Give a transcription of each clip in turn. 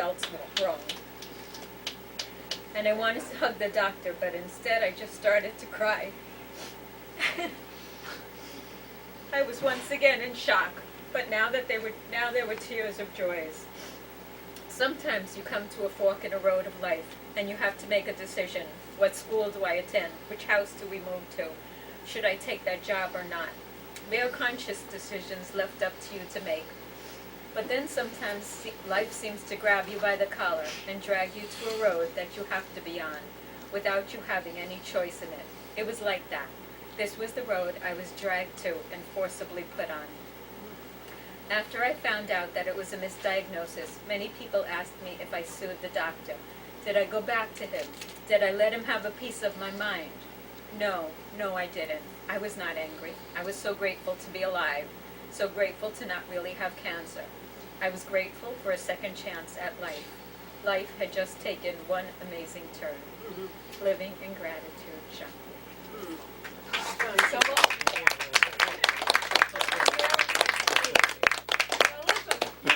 else wrong. And I wanted to hug the doctor, but instead I just started to cry. I was once again in shock, but now there were tears of joys. Sometimes you come to a fork in a road of life, and you have to make a decision. What school do I attend? Which house do we move to? Should I take that job or not? They are conscious decisions left up to you to make. But then sometimes life seems to grab you by the collar and drag you to a road that you have to be on, without you having any choice in it. It was like that. This was the road I was dragged to and forcibly put on. After I found out that it was a misdiagnosis, many people asked me if I sued the doctor. Did I go back to him? Did I let him have a piece of my mind? No, I didn't. I was not angry. I was so grateful to be alive, so grateful to not really have cancer. I was grateful for a second chance at life. Life had just taken one amazing turn. Living in gratitude, Shanti. So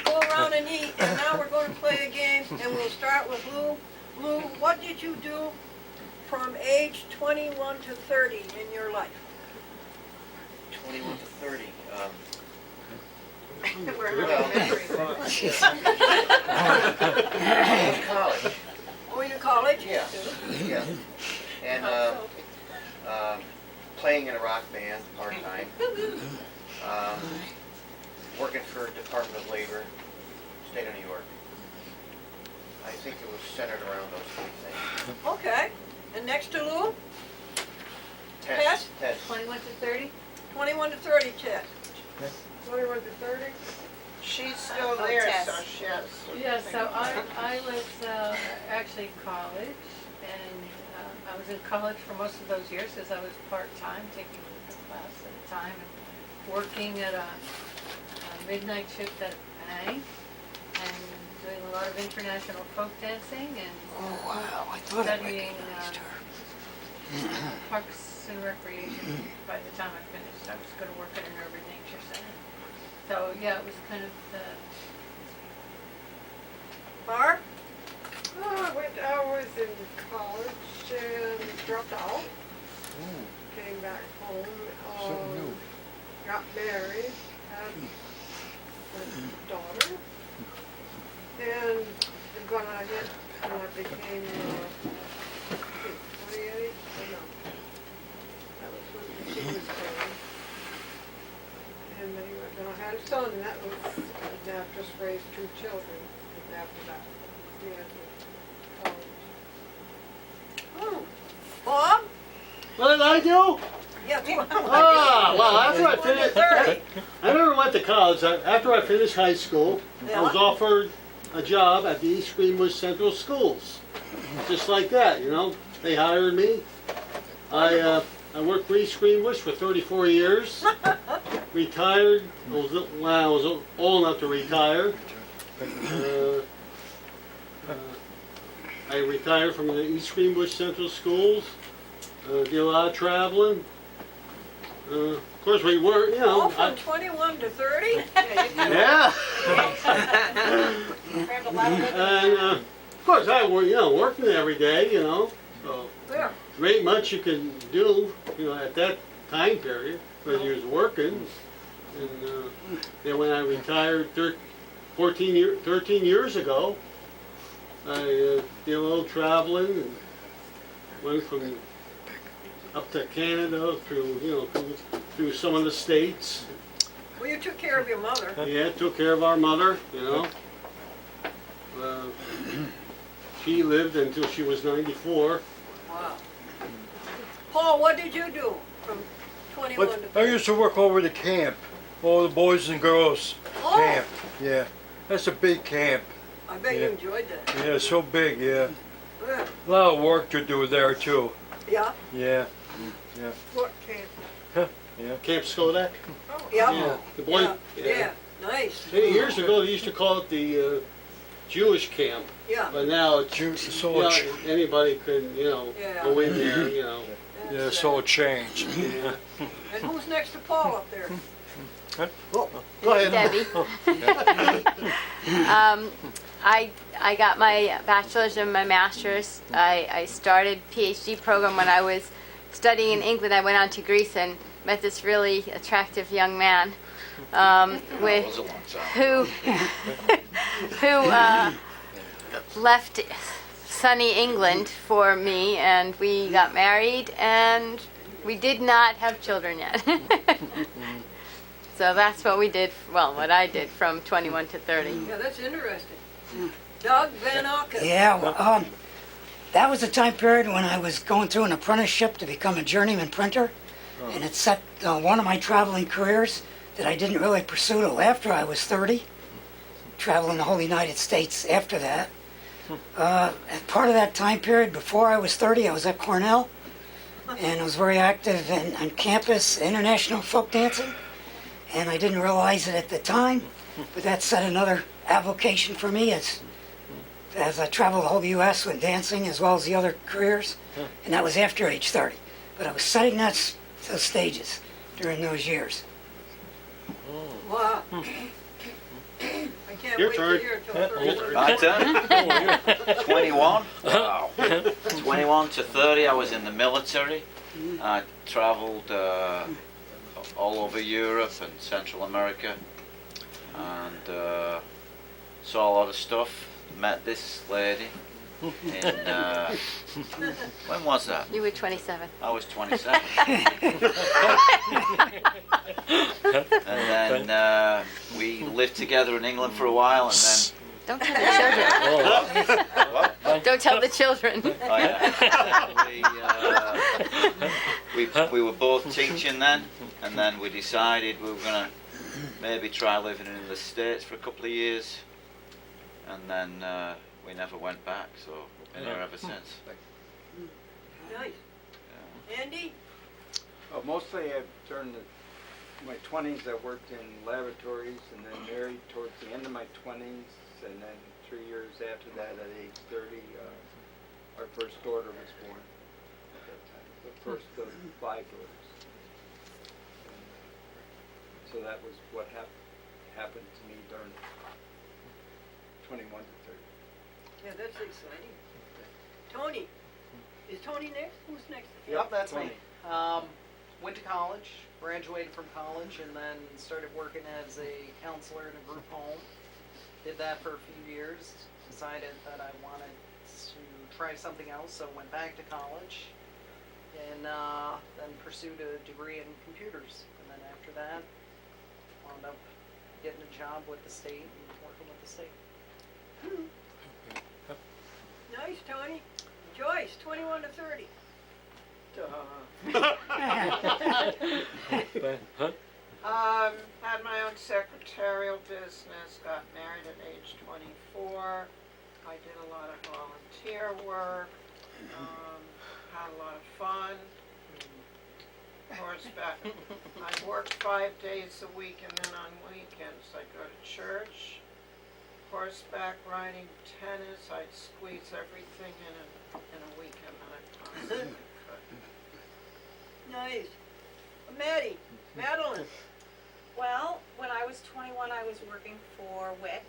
go around and eat, and now we're going to play a game, and we'll start with Lou. Lou, what did you do from age 21 to 30 in your life? 21 to 30. We're Well, elementary. college. Oh, you in college? Yeah. And playing in a rock band part-time. Working for Department of Labor, State of New York. I think it was centered around those three things. Okay. And next to Lou? Test. 21 to 30? 21 to 30 test. 21 to 30? She's still Oh, there, Tess. so she has. Yeah, so I was actually in college, and I was in college for most of those years because I was part-time, taking a class at a time, and working at a midnight shift at a bank, and doing a lot of international folk dancing, and studying parks and recreation. By the time I finished, I was going to work at an urban nature center. So yeah, it was kind of Barb? I was in college and dropped out. Came back home. Got married, had a daughter, and when I became 28, no, that was when she was born. And then I had a son, and that was, and I've just raised 2 children after that. Yeah, college. Oh. Bob? What did I do? Yeah, Well, after I 21 to finished, 30. I never went to college. After I finished high school, I was Yeah. offered a job at the East Greenbush Central Schools. Just like that, they hired me. I worked for East Greenbush for 34 years. Retired when I was old enough to retire. I retired from the East Greenbush Central Schools. Did a lot of traveling. Of course, we were, Oh, from 21 to 30? yeah. And of course, I working every day, so Yeah. there ain't much you can do, at that time period when you was working. And then when I retired 13 years ago, I did a little traveling and went from up to Canada through some of the states. Well, you took care of your mother. Yeah, took care of our mother, She lived until she was 94. Wow. Paul, what did you do from 21 to 30? I used to work over the camp, all the boys and girls Oh. camp. Yeah, that's a big camp. I bet you Yeah. enjoyed that. Yeah, so big. Yeah, Yeah. a lot of work to do there too. Yeah? Yeah, What camp? Camp Skodak. Yeah. Yeah, the boy. Yeah. Nice. Many years ago, they used to call it the Jewish camp, Yeah. but now it's, so it, anybody could, Yeah. go in there, yeah, so it changed. Yeah. And who's next to Paul up there? Go ahead. Debbie. I got my bachelor's and my master's. I started PhD program when I was studying in England. I went on to Greece and met this really attractive young man with who left sunny England for me, and we got married, and we did not have children yet. So that's what we did, well, what I did from 21 to 30. Yeah, that's interesting. Doug Van Auken. Yeah, well, that was the time period when I was going through an apprenticeship to become a journeyman printer, and it set one of my traveling careers that I didn't really pursue till after I was 30, traveling the whole United States after that. As part of that time period, before I was 30, I was at Cornell, and I was very active on campus, international folk dancing, and I didn't realize it at the time, but that set another avocation for me as I traveled the whole U.S. with dancing as well as the other careers, and that was after age 30. But I was setting those stages during those years. Wow. I can't Your wait turn. to hear it till Your 30. turn. My turn? 21? Wow. 21 to 30, I was in the military. I traveled all over Europe and Central America, and saw a lot of stuff. Met this lady in, when was that? You were 27. I was 27. And then we lived together in England for a while, and then Don't tell the children. what? Don't tell the children. Oh, yeah. we were both teaching then, and then we decided we were going to maybe try living in the States for a couple of years, and then we never went back, so been here ever since. Nice. Andy? Mostly during my 20s I worked in laboratories, and then married towards the end of my 20s, and then 3 years after that at age 30 our first daughter was born at that time, the first of 5 daughters. And, so that was what happened to me during 21 to 30. Yeah, that's exciting. Tony? Is Tony next? Who's next? Yep, that's me. Tony. Went to college, graduated from college, and then started working as a counselor in a group home. Did that for a few years, decided that I wanted to try something else, so went back to college, and then pursued a degree in computers. And then after that, wound up getting a job with the state and working with the state. Nice, Tony. Joyce, 21 to 30. Had my own secretarial business, got married at age 24. I did a lot of volunteer work, had a lot of fun. Horseback. I worked 5 days a week, and then on weekends I go to church. Horseback riding, tennis, I'd squeeze everything in a weekend that I possibly could. Nice. Maddie, Madeline. Well, when I was 21, I was working for WIC,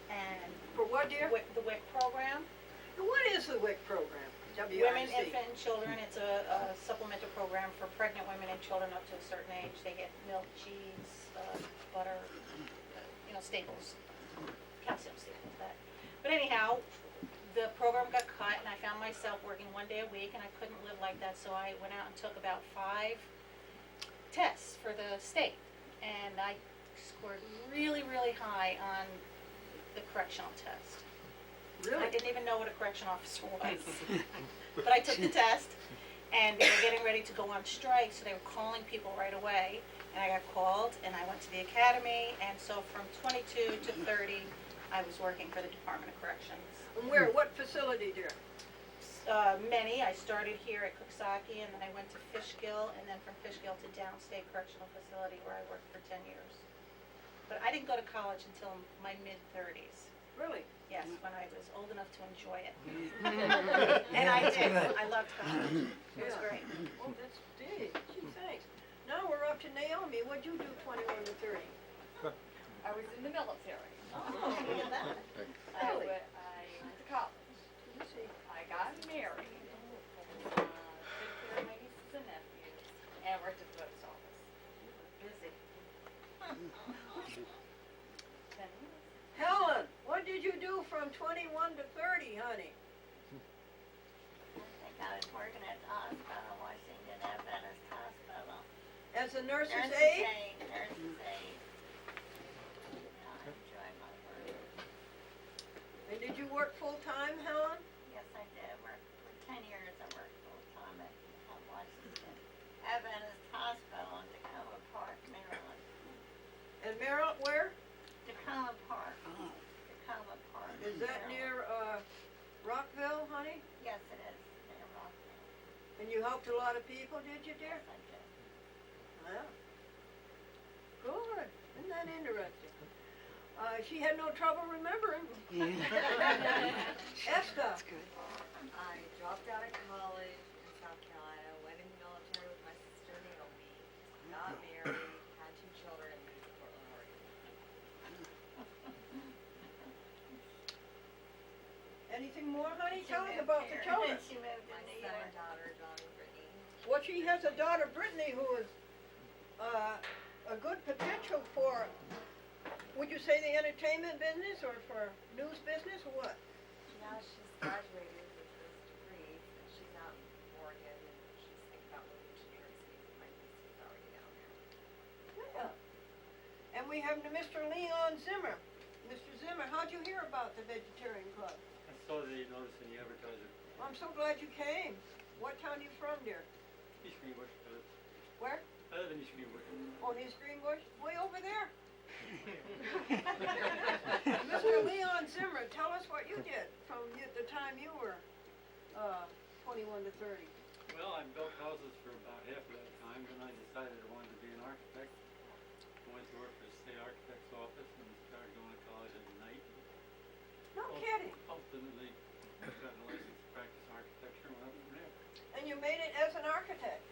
and For what, dear? the WIC program, What is the WIC program? Women, WIC. Infant, and Children. It's a supplemental program for pregnant women and children up to a certain age. They get milk, cheese, butter, staples, calcium staples, that. But anyhow, the program got cut, and I found myself working 1 day a week, and I couldn't live like that, so I went out and took about 5 tests for the state. And I scored really, really high on the correctional test. I didn't even know what a correction officer was. But I took the test, and they were getting ready to go on strike, so they were calling people right away. And I got called, and I went to the academy, and so from 22 to 30, I was working for the Department of Corrections. And where? What facility, dear? Many. I started here at Cooksaki, and then I went to Fishkill, and then from Fishkill to Downstate Correctional Facility, where I worked for 10 years. But I didn't go to college until my mid-30s. Really? Yes, when I was old enough to enjoy it. And I did. I loved college. It was great. Oh, that's big. Gee, thanks. Now we're up to Naomi. What'd you do 21 to 30? I was in the military. Oh, look at that. Really? 21 to 30, honey? I think I was working at the hospital, Washington Adventist Hospital. As a nurse's Nurse's aide? Nurse's aide. Yeah, I enjoy my work. And did you work full-time, Helen? Yes, I did. Work for 10 years. I worked full-time at Washington Adventist Hospital in Tacoma Park, Maryland. And Maryland, where? Tacoma Park. Tacoma Park. Is that near, Rockville, honey? Yes, it is, near Rockville. And you helped a lot of people, did you, dear? Yes, I did. Well, good. Isn't that interesting? She had no trouble remembering. Esther? I dropped out of college in South Carolina, went in the military with my sister Naomi, got married, had 2 children, and moved to Portland, Oregon. Anything more, honey? She Tell us moved about the here. children. She moved My to New son York. and daughter, John and Brittany. Well, she has a daughter, Brittany, who is a good potential for, would you say the entertainment business or for news business or what? Now she's graduated with this degree, and she's out in Oregon, and she's thinking about moving to New York City, so my niece is already down there. Yeah. And we have Mr. Leon Zimmer. Mr. Zimmer, how'd you hear about the Vegetarian Club? I saw the notice in the advertiser. I'm so glad you came. What town are you from, dear? East Greenbush. Where? I live in East Greenbush. On East Greenbush? Way over there? Mr. Leon Zimmer, tell us what you did from the time you were 21 to 30. Well, I built houses for about half of that time, then I decided I wanted to be an architect. I went to work for the state architect's office and started going to college at night. No kidding. Ultimately, I got a license to practice architecture and went up from there. And you made it as an architect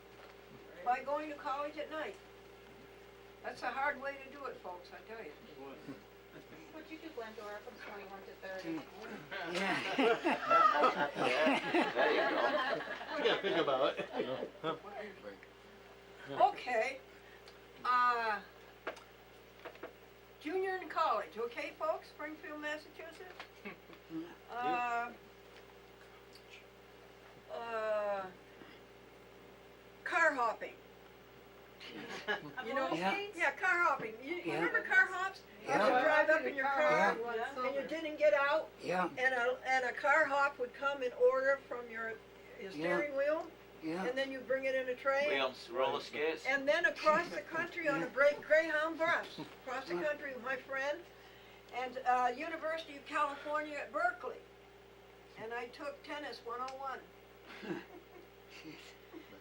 by going to college at night. That's a hard way to do it, folks, I tell you. It was. What'd you do, Glendora, from 21 to 30? Yeah, there you go. I gotta think about it. Okay. Junior in college, okay, folks? Springfield, Massachusetts? Car hopping. You know, Yeah. car hopping. You Yeah. remember car hops? You Yeah. would drive up in your car Yeah. and you didn't get out, Yeah, and a car hop would come in order from your steering wheel, yeah. and then you bring it in a tray. We on roller skates. And then across the country on a Greyhound bus, across the country with my friend, and University of California at Berkeley. And I took tennis 101.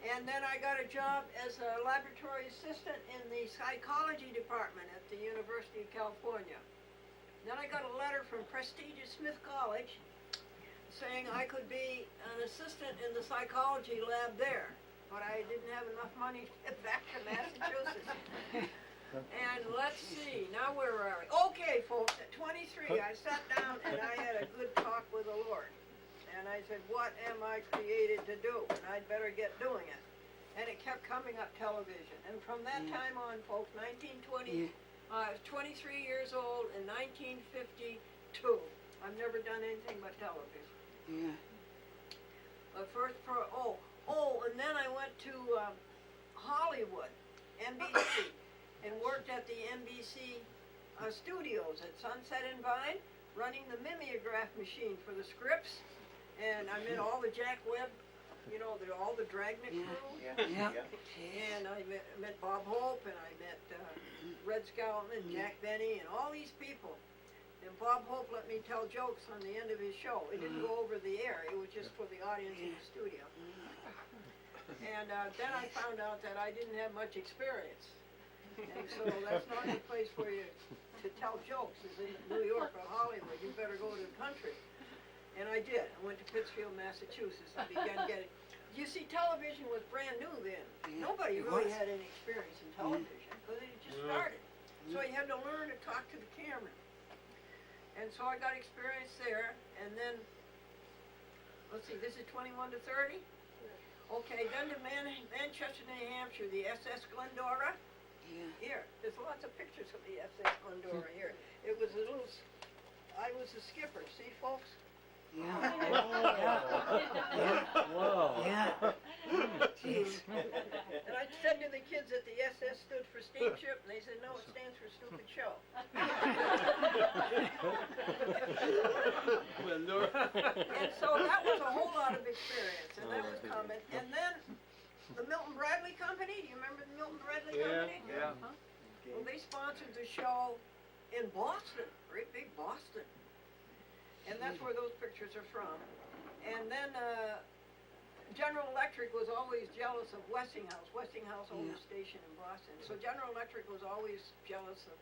And then I got a job as a laboratory assistant in the psychology department at the University of California. Then I got a letter from prestigious Smith College saying I could be an assistant in the psychology lab there, but I didn't have enough money to get back to Massachusetts. And let's see, now where are we? Okay, folks, at 23, I sat down and I had a good talk with the Lord. And I said, what am I created to do? And I'd better get doing it. And it kept coming up television. And from that time on, folks, 1920, I was 23 years old in 1952. I've never done anything but television. Yeah. And then I went to Hollywood, NBC, and worked at the NBC studios at Sunset and Vine, running the mimeograph machine for the scripts. And I met all the Jack Webb, all the Dragnet crew. Yeah. And I met Bob Hope, and I met Red Scoutman, Jack Benny, and all these people. And Bob Hope let me tell jokes on the end of his show. It didn't go over the air, it was just for the audience in the studio. And then I found out that I didn't have much experience. And so that's not the place for you to tell jokes, is in New York or Hollywood. You better go to the country. And I did. I went to Pittsfield, Massachusetts. I began getting... You see, television was brand new then. Nobody really had any experience in television because it had just started. So you had to learn to talk to the camera. And so I got experience there. And then, let's see, this is 21 to 30? Okay, then to Manchester, New Hampshire, the SS Glendora. Yeah. Here, there's lots of pictures of the SS Glendora here. It was a little I was a skipper, see folks? Yeah. Wow. Yeah. Jeez. And I said to the kids that the SS stood for steamship, and they said, no, it stands for stupid show. Glendora. And so that was a whole lot of experience, and that was coming. And then the Milton Bradley Company, do you remember the Milton Bradley Company? Yeah. Well, they sponsored the show in Boston, great big Boston. And that's where those pictures are from. And then General Electric was always jealous of Westinghouse. Westinghouse owned a station in Boston. So General Electric was always jealous of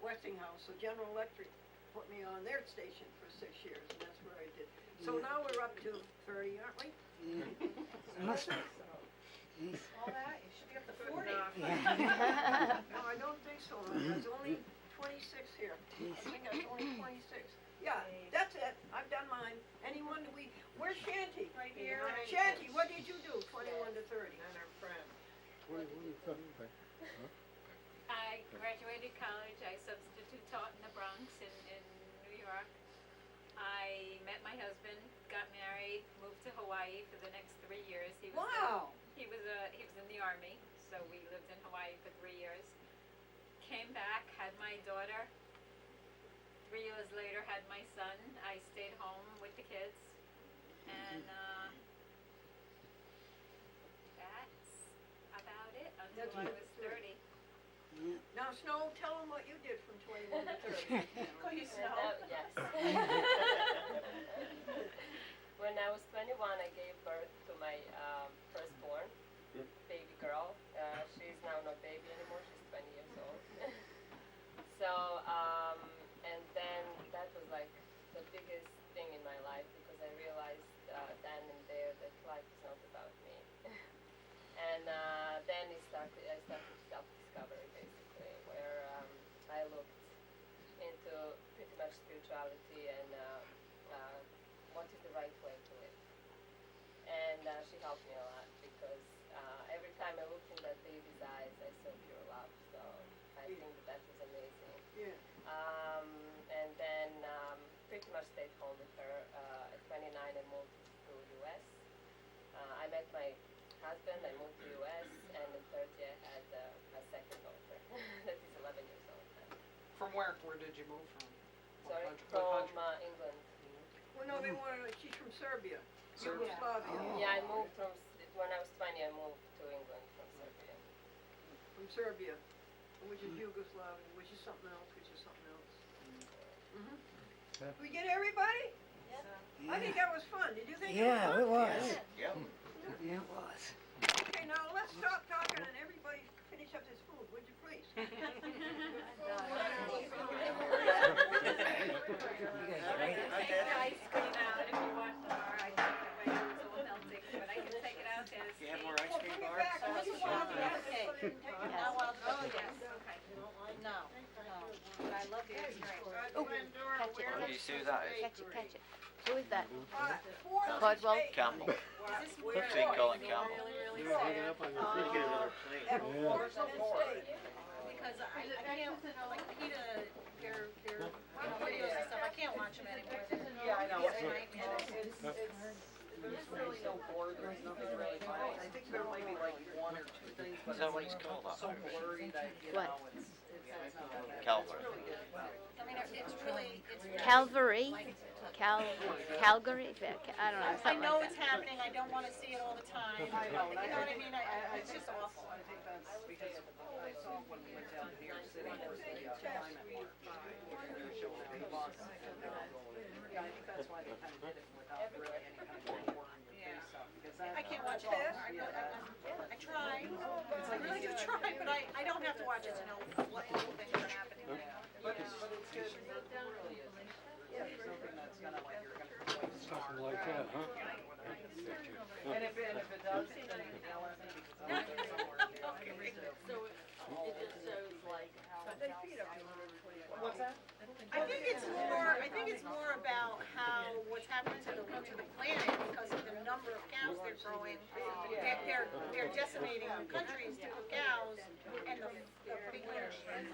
Westinghouse. So General Electric put me on their station for 6 years, and that's where I did. So now we're up to 30, aren't we? Yeah. Must be. All that, you should be up to 40. Yeah. No, I don't think so. There's only 26 here. I think that's only 26. Yeah, that's it. I've done mine. Anyone do we, where's Shanti? Right here. Shanti, what did you do, 21 to 30? And our friend. I graduated college. I substitute taught in the Bronx in New York. I met my husband, got married, moved to Hawaii for the next 3 years. He was Wow. he was in the Army, so we lived in Hawaii for 3 years. Came back, had my daughter. 3 years later, had my son. I stayed home with the kids, and that's about it until I was 30. Now, Snow, tell them what you did from 21 to 30. Go you, Snow. Yes. When I was 21, I gave birth to my firstborn, baby girl. She's now not baby anymore. She's 20 years old. So, and then that was like the biggest thing in my life because I realized then and there that life is not about me. And then I started self-discovery basically, where I looked into pretty much spirituality and what is the right way to live. And she helped me a lot because every time I looked in that baby's eyes, I saw pure love. So I think that was amazing. Yeah. And then pretty much stayed home with her. At 29, I moved to U.S. I met my husband, I moved to U.S., and at 30, I had a second daughter that is 11 years old now. From where did you move from? What Sorry, country- what from country? England. Well, no, they wanted, she's from Serbia. Serbia. Yugoslavia. Yeah, I moved when I was 20, I moved to England from Serbia. From Serbia, which is Yugoslavia, which is something else, Did we get everybody? I think that was fun. Did you think Yeah, it it was fun? was. Yep. Yeah, it was. Okay, now let's stop talking and everybody finish up this food, would you please? Ice cream out if you want more. I think my hair is all melting, but I can take it out there. You have more ice cream Bring it bars? back. Let's You go on want to the the other other cake? cake. Now, well, oh, yes, okay. No, but I love the ice cream. Glendora, catch it. where What do you is see the that is? Catch it, catch it. Who is that? Four Caldwell? steak. Campbell. Is this weird? St. Colin Campbell. Really, really Hang it sad. up on your refrigerator. At Forks and steak. Because I can't, like PETA, their videos and stuff, I can't watch them anymore. Yeah, I know. It's a nightmare. There's really no board, there's nothing really funny. I think there might be like one or two things, but Is that it's what like it's called, that so Irish? blurry that, you What? know, it's not that bad. Calvary. It's really good. I mean, it's really, Calvary? Calgary? I don't know, I something know like it's that. happening, I don't wanna see it all the time. I know, You know what I mean? It's just awful. I think that's because I saw when we went down to New York City, there was the climate march. They were showing the bus. Yeah, I think that's why they kind of did it without really any kind of pouring your face up. Because that, I can't watch it. I try, I really do try, but I don't have to watch it to know what little things are happening. But it's good. It really is. It's something that's gonna like, you're gonna like Something like that, huh? And if it does, then yell at me because I'm there somewhere. So it just shows like how. What's that? I think it's more about how, what's happening to the planet because of the number of cows they're growing. They're decimating the countries due to cows and the big, huge farms.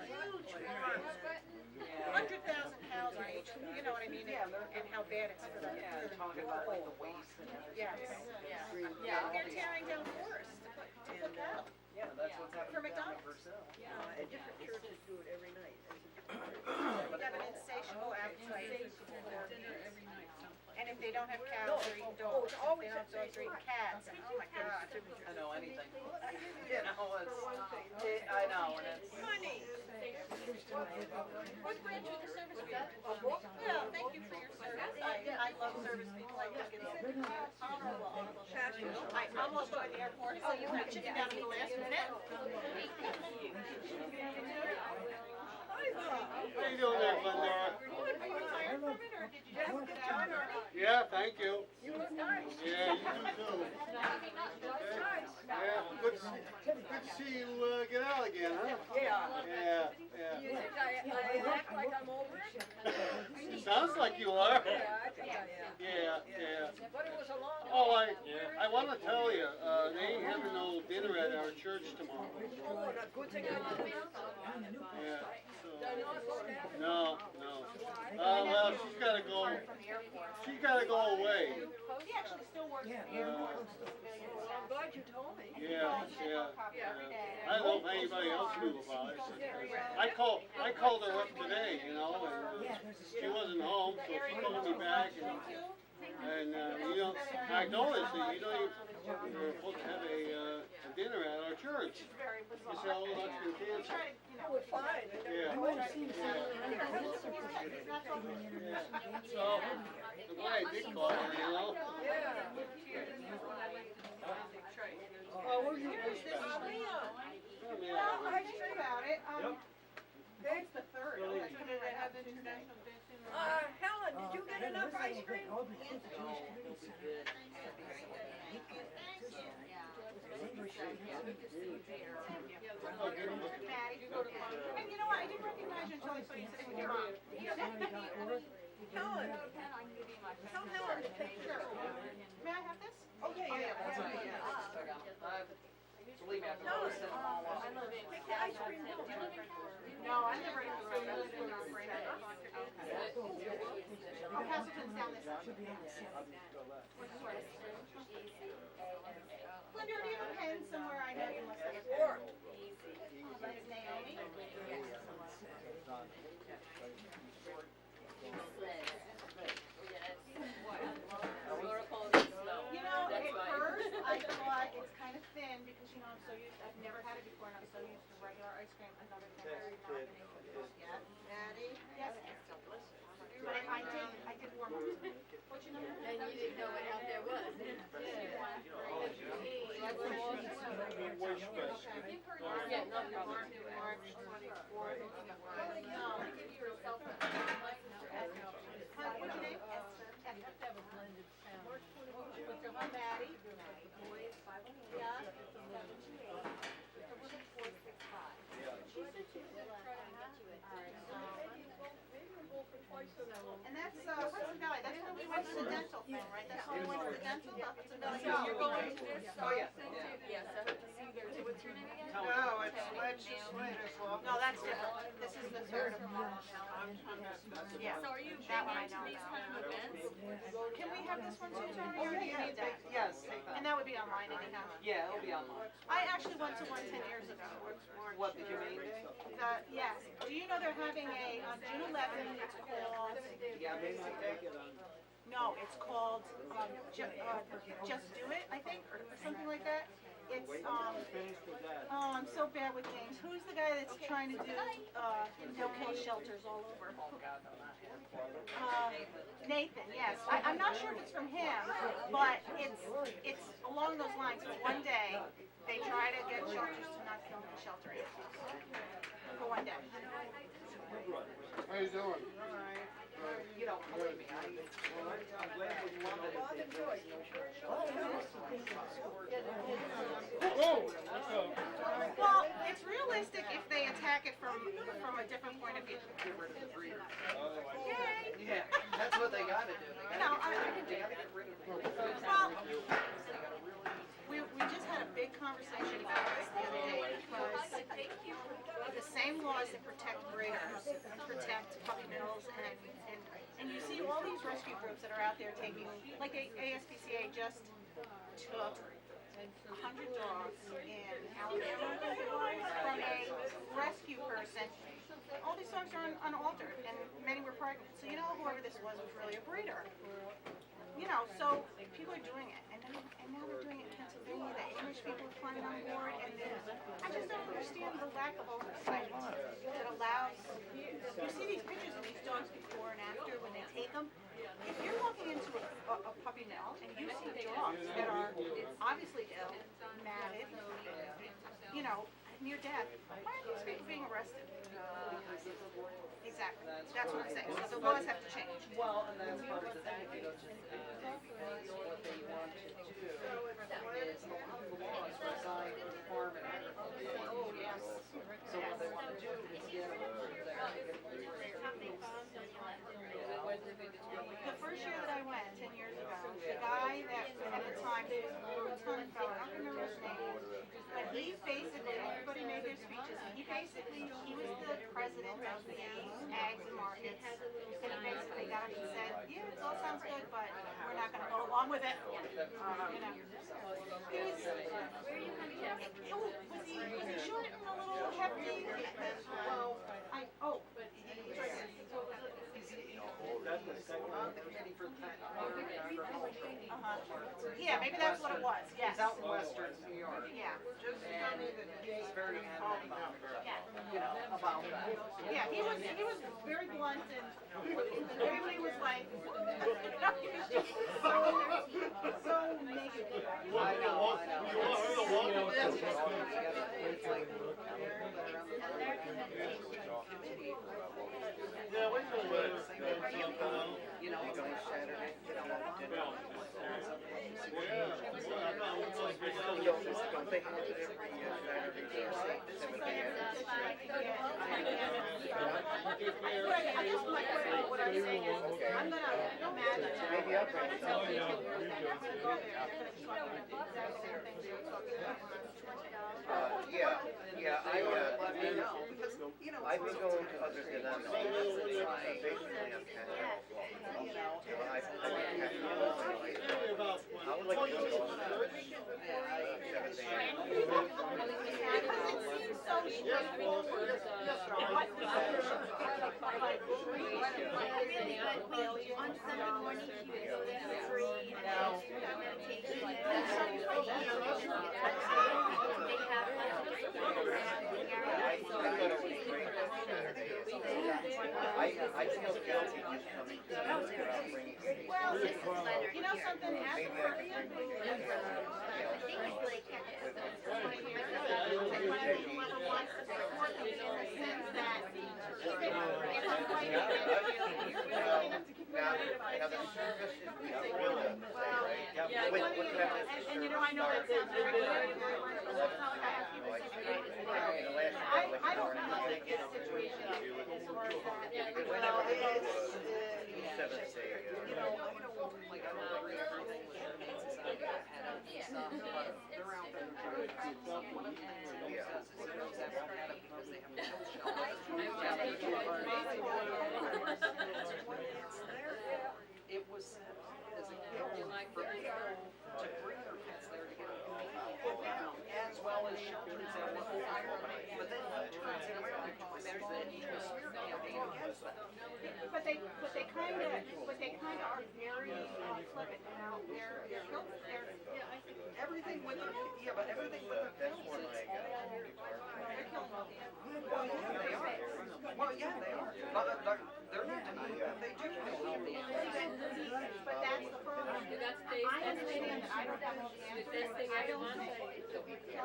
100,000 cows on each, know what I mean, and how bad it's for the. Yeah, talking about like the waste and everything. Yes, yeah, they're tearing down forests to put cattle. Yeah, that's what's happening For down in McDonald's. Brazil. And different churches do it every night. They have an insatiable appetite for dinner every night someplace. And if they don't have cows, they're eating dogs. If they don't have dogs, they're eating cats. And oh my God. I know anything. You know, I know, and it's. Honey. What branch of the service are you? Yeah, thank you for your service. I love service people. I think it's honorable. I almost joined the Air Force. Oh, you went chicken down to the last minute? How you doing there, Glendora? Are you retired from it, or did you just get out? Or? Yeah, thank you. You look nice. Yeah, you do too. Yeah, good to see you get out again, huh? Yeah. Yeah, You think I act like I'm over it? Sounds like you are. Yeah, I think I am. Yeah. But it was a long. Oh, I want to tell you, they ain't having no dinner at our church tomorrow. Oh, and a good thing I did. Yeah. They're not going to. No. Well, she's got to go. She's got to go away. He actually still works for the Air Force. Well, I'm glad you told me. Yeah. I don't know if anybody else knew about it. I called her up today, you know, and she wasn't home, so she called me back, and you know, I told her, I said, you know, you're supposed to have a dinner at our church. She said, oh, that's been canceled. Oh, we're fine. Yeah. So, I'm glad I did call her, you know. Yeah. Oh, where'd you Here's this go? Leo. Well, I think about it. It's the third. That's when they have the international dancing. Helen, did you get enough ice cream? Maddie, you go to lunch. And you know what? I didn't recognize you until I saw you sitting with your mom. Helen, tell Helen to take picture. May I have this? Oh, yeah. That's right, yeah. Believe me, I've been posting them all up. Take the ice cream home. No, I never even realized it was right now. Oh, Castleton's down this way. Glendora, do you have a pen somewhere? I know you must have a pen. Or, That's Naomi. You know, at first I thought it's kind of thin because, you know, I'm so used, I've never had it before and I'm so used to regular ice cream. Another thing I've not been able to do yet. Maddie? Yes. But I did warm up. What's your number? And you didn't know what out there was. What's your name? Esther. Maddie? Yeah. And that's, Hudson Valley, that's where we went to the dental thing, right? That's where we went to the dental, Hudson Valley. So you're going to this? Oh, yeah. Yes, I hope to see you there too. What's your name again? No, it's legislators law. No, that's different. This is the third of them. Yeah. So are you big That one I into know these about. kind of events? Can we have this one too, Tony, or do you need that? Yes, take that. And that would be online anyhow. Yeah, it'll be online. I actually went to one 10 years ago. What, the Humane Day? Yes. Do you know they're having on June 11th, it's called, Yeah, basically. no, it's called, Just Do It, I think, or something like that. It's, oh, I'm so bad with names. Who's the guy that's trying to do, no-K shelters all over? Oh, God, no, not him. Nathan, yes. I'm not sure if it's from him, but it's along those lines. For one day, they try to get shelters to not kill the shelter animals. For one day. How you doing? You don't believe me, I'm glad you love it. Well, it's realistic if they attack it from a different point of view. Get rid of the breeder. Yay! Yeah, that's what they gotta do. They gotta get rid of the breeder. Well, we just had a big conversation about this the other day because the same laws that protect breeders protect puppy mills and you out there taking, like ASPCA just took 100 dogs in Alabama from a rescue person. All these dogs are unaltered, and many were pregnant. So you know, whoever this was really a breeder. You know, so people are doing it, and now they're doing it in Pennsylvania. The English people are climbing on board, and I just don't understand the lack of oversight that allows. You see these pictures of these dogs before and after when they take them. If you're walking into a puppy mill and you see dogs that are obviously ill, matted, you know, near death, why are these people being arrested? Exactly. That's what I'm saying. So the laws have to change. Well, and that's part of the thing, if you go to because what they want to do is a lot of the laws are designed for farm and agriculture. Oh, yes. So what they want to do is get them over there The first year that I went, 10 years ago, the guy that at the time, he was a full-time fellow, I don't remember his name, but he basically, everybody made their speeches, and he was the president of the Ags and Markets, and he basically got up and said, yeah, it all sounds good, but we're not going to go along with it. You know. Was he short and a little hefty? Well, yeah, maybe that's what it was, yes. He's out in western New York. Yeah. Just tell me that He's very adamant about, Yeah. you know, about that. Yeah, he was very blunt, and everybody was like, he was just so negative. I know. Yeah, we can wear something out. You know, You going Saturday? You know, don't they have it every Saturday? I just like what I'm saying is, I'm gonna imagine. Maybe I'll bring it Tell up. people that I'm gonna go there, I'm gonna talk about the exact same things you're talking about. Yeah, let me know, because, you know, I've been going to other denominations, basically on Canada. you know, I would like to go to Australia. Because it seems so straightforward. On Sunday morning, you would go there for free, and Now, they have I thought it was great on Saturday. I feel guilty just coming to bringing it. well, you know something, as a Now the service is really on the same, right? What time is the service? and you know, I know that sounds very good, it's not like I have people say, I don't know what the situation is as far as that. well, it's, Seventh day, you know, I don't, like, I don't agree everything with German society had and stuff, but they're out there trying to do stuff. One of the things that he says is he knows that had it because they have a kill shelter. It was set as a kid for people to bring their pets there to get them as well as shelters that were firefighting. But then it turns into a smear campaign against them. But they kind of are very flippant, you know, they're Everything with the, yeah, but everything with the pills, it's all, well, yeah, they are. Well, yeah, they are. But they're not denying that. They do kill healthy animals. But that's the problem. I understand that I don't have all the answers, but I don't think that we kill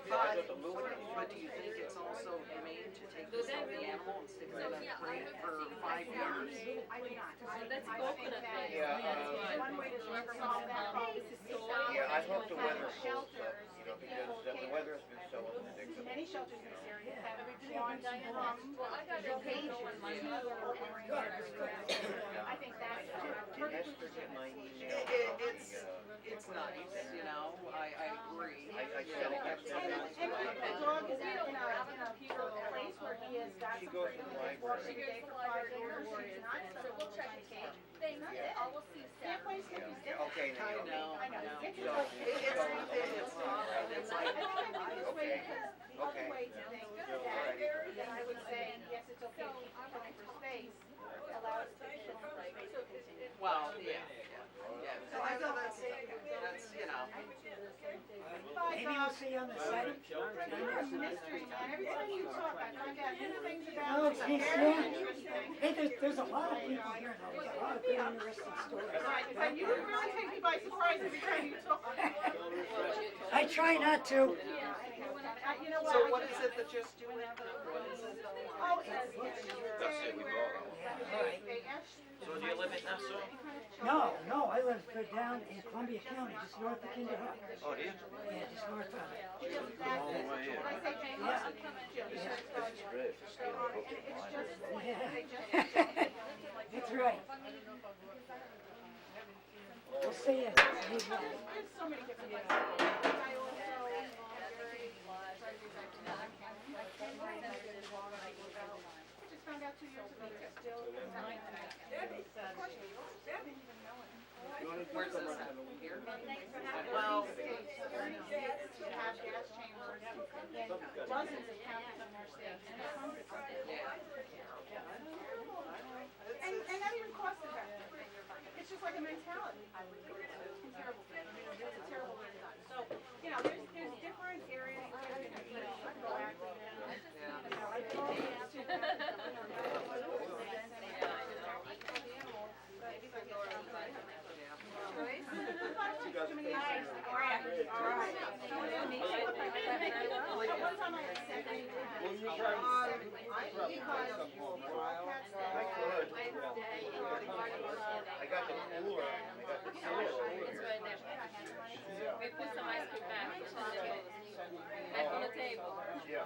But do you think it's also humane to take this healthy animal and stick it in a crate for 5 years? I do not. That's I think coconut that Yeah, one way to solve that problem is to stop Yeah, I hope the weather holds up, shelters. you know, because the weather has been so unpredictable. Many shelters in this area have gone from the cages to open areas. I think that's Did Esther get my email? It's nice, you know, I agree. I sent it yesterday. And the dog is in a place where he has got some freedom to walk every day for 5 years. He's not so we'll check the cage. It's like, Okay. That I would say, yes, it's okay to keep applying for space, allows the kids space to continue. well, yeah. So I thought that's, you know. Maybe we'll see you on the site. Mystery, man. Every time you talk, I find out new things about Oh, you. geez, Very yeah. interesting. Hey, there's a lot of people here that have got a lot of good, interesting stories. Right, but you really take me by surprise every time you talk. I try not to. You know what? So what is it that you're doing? What is it? Oh, it's where Yeah, right. they asked. So do you live in Nassau? No, I live down in Columbia County, just north of Kinder Hook. Oh, do you? Yeah, just north of it. All the way here. When I say Jane, Yeah. It's great for skiing and book climbing. Yeah. That's right. We'll see you. there's so many different places. I also I just found out 2 years ago they're still Where's this at? Here? well, states to have gas chambers in dozens of counties in our states. Yeah. And not even cost effective. It's just like a mentality. It's terrible. It's a terrible way to done. So, you know, there's different areas where you can be proactive in. You know, I go Too many eyes. All right. What's on my second? Will you try to I got the cooler, I got the cooler. It's right there. We put some ice cream back on the table. Yeah.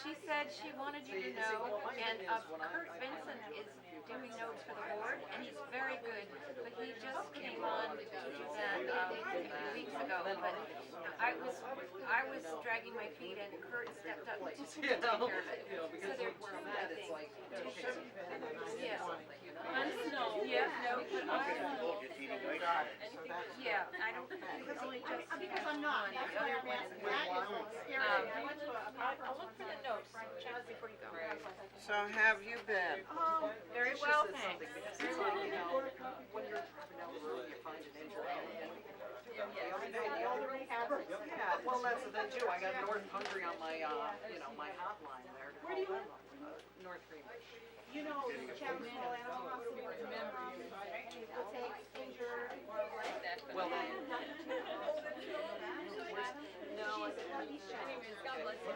She said she wanted you to know, and Kurt Vincent is doing notes for the board, and he's very good, but he just came on a few weeks ago, but I was dragging my feet, and Kurt stepped up to take care of it. Because where I'm at, it's like, Yeah. On snow. Yeah, no, but Your TV night? yeah, I don't, he only just. Because I'm not. That's why I'm asking. That is scary. I went to a I'll look for the notes, check before you go. So have you been? Very She well, said thanks. something, because it's like, you know, when you're driving down the road, you find an injury. the older rehab. Yeah, well, that's the thing too, I got North Country on my, you know, my hotline there to call them. North Greenwich. You know, Chatham Small Animal Hospital, will take injured wildlife. Well, No,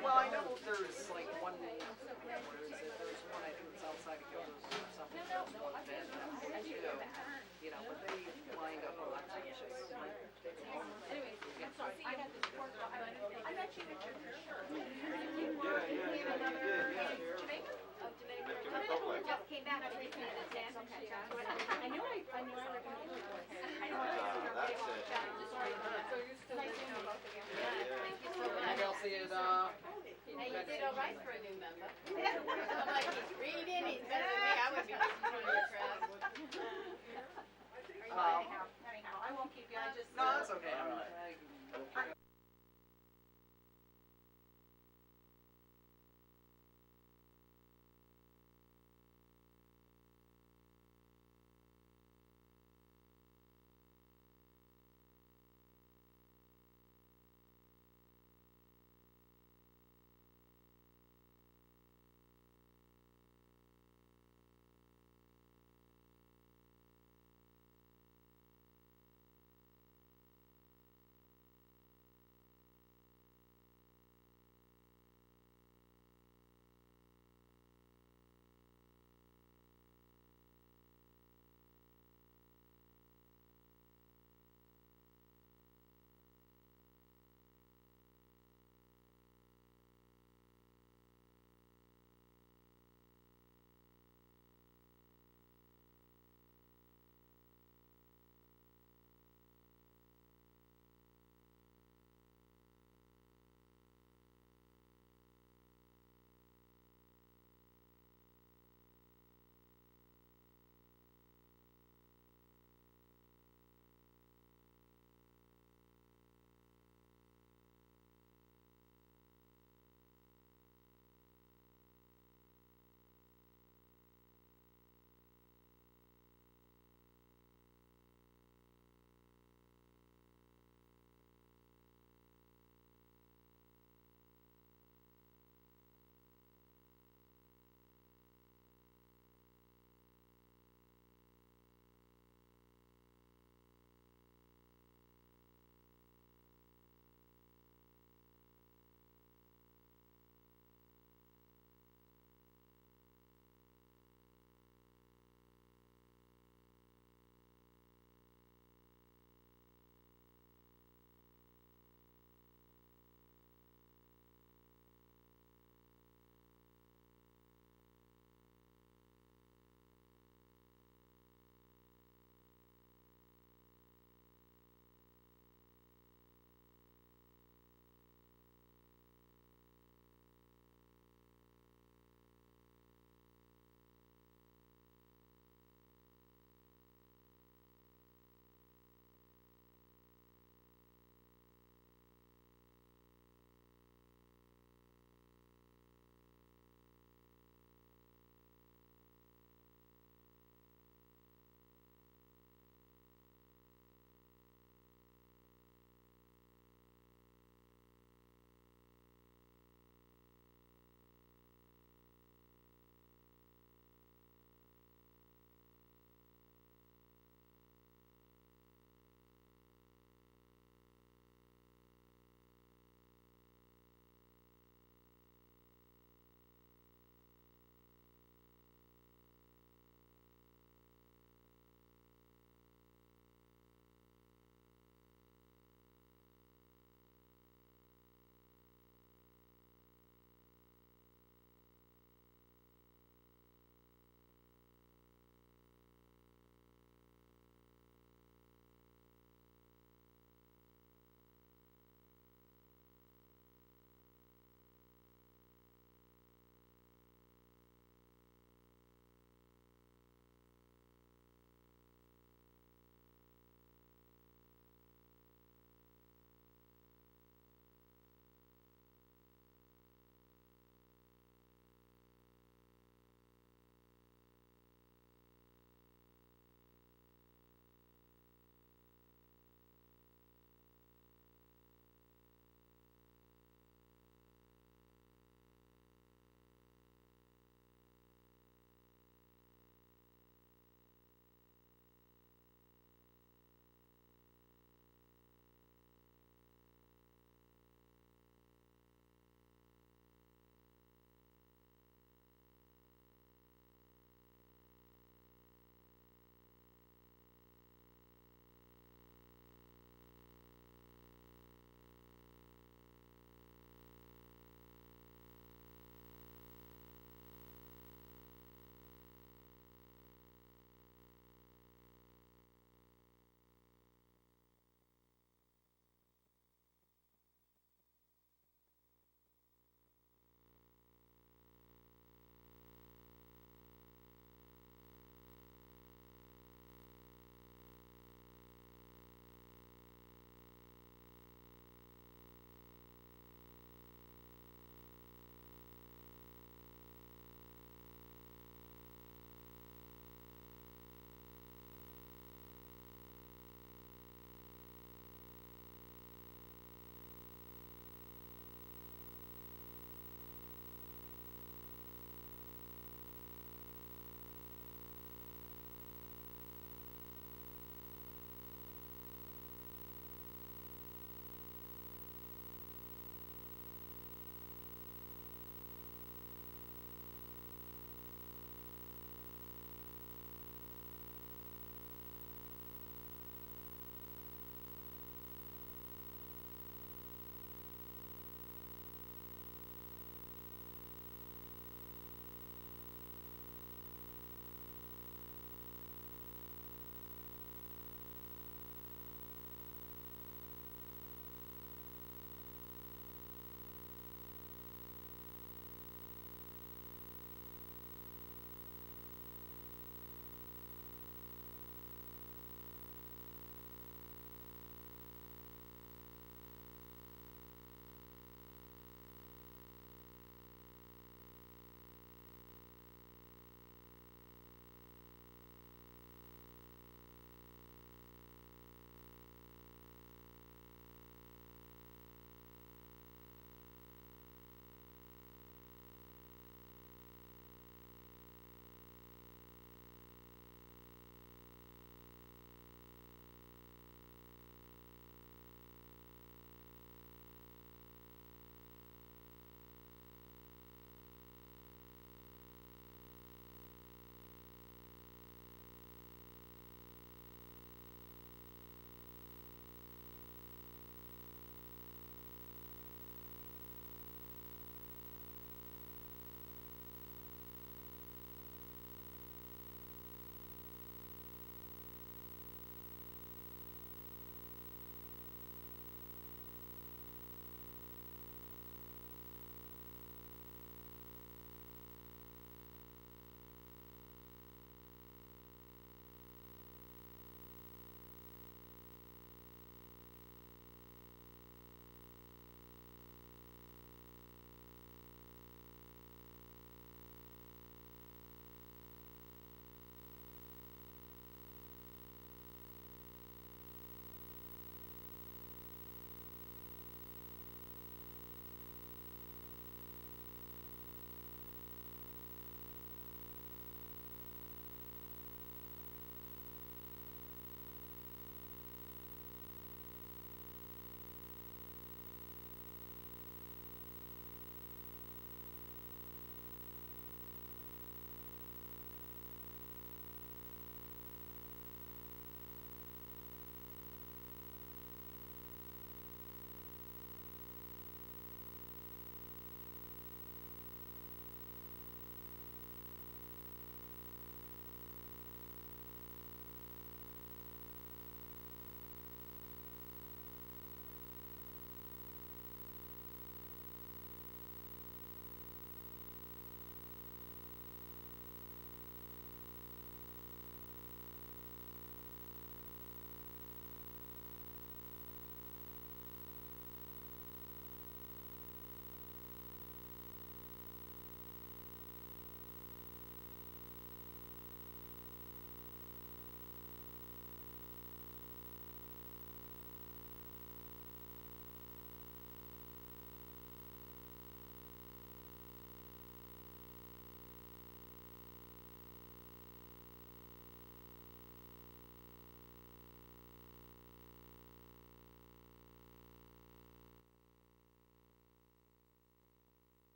well, I know there's like one, where is it, there's one, I think it's outside of Gilbert or something, there's one bed that too, you know, but they wind up a lot of just like, Anyway, I'm sorry, I got this report, I bet you Richard for sure. Jamaica? Oh, Dominican, just came back on the exam. I knew I recommended it. I know I just sorry. Nice seeing you both again. Thank you so much. maybe I'll see it, And you did all right for a new member. I'm like, he's reading, he's better than me, I would be listening to your crowd. Anyhow, I won't keep you, I just. no, that's okay, I'm not.